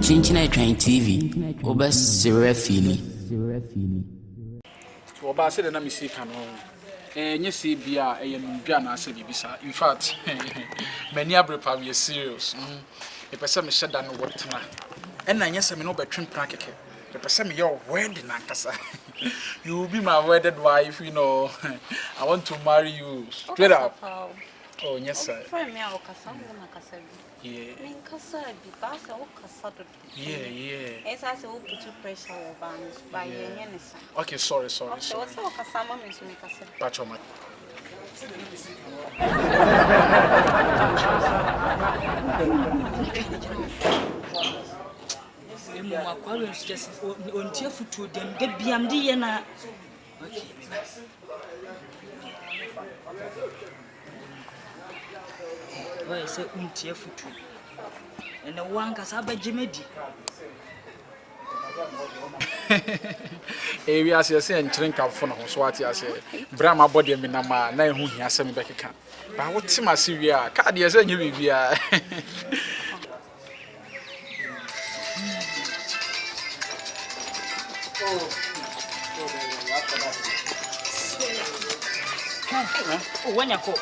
KYINKYINAA TWAN TV, over zero feeling. Oba said na misi kan nye se bia nundua na ase bibisa. In fact, many abrepa we serious. E pese me sheda no wotena. And na nyese me no betwem pra keke. E pese me your wedding ankasa. You will be my wedded wife, you know. I want to marry you straight up. Oh, yes sir. Yeah. Yeah. Okay, sorry. Why say untie futu and the one kasaba jimedi we as you say nkyere nkamfo no ho so ati ase brama body me na ma na ehu hia asem bekeka ba wo tima se wi a card ye say nye bibia when you go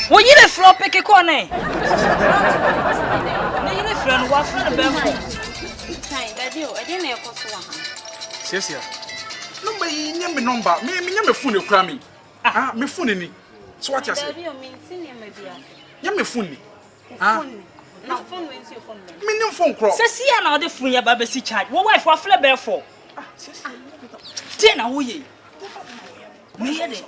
what you the flop pick a corner? You the friend, what friend about me? I didn't know Sia. Nobody name me number. Me nyame phone e kura me. Ah, me phone ni. So what you say? Nyame me phone ni. Ah. No phone means your phone. Me no phone cro. Say see na the phone ya ba si charge. What wife wa flip bear for? Ah, sis. Tena wo ye. Me ye de.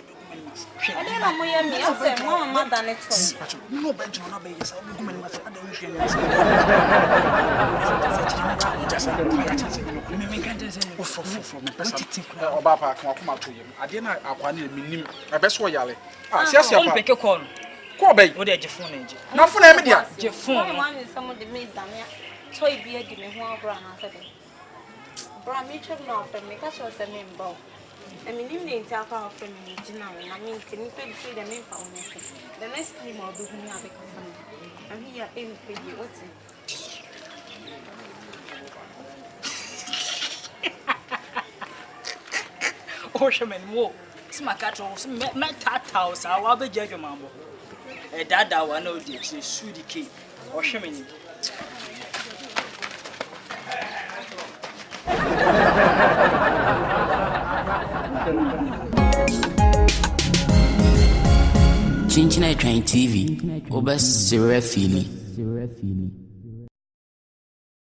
I don't know where me I say mama than it was. No bench na be yes. I go me ma say ada wo hwe ni. Me kan say for me person. Oba pa kan akoma to yem. Ade na akwa na me nim. E be so yale. Ah, sia pa. On peke call. Ko be. Wo de je phone nje. Na phone e me dia. Je phone. One is some of the maid damn ya. Toy be a give me one bra na say. Bra me check now for me catch us a member. I mean, in the entire from me, I mean, can you say the name for me? The next thing I'll do me, I'm here in for you. What's it? Ocean wo. Sma catro, my tat house, I will be judge mambo. A dada one of the sudi key. Ocean. KYINKYINAA TWAN TV, over zero feeling.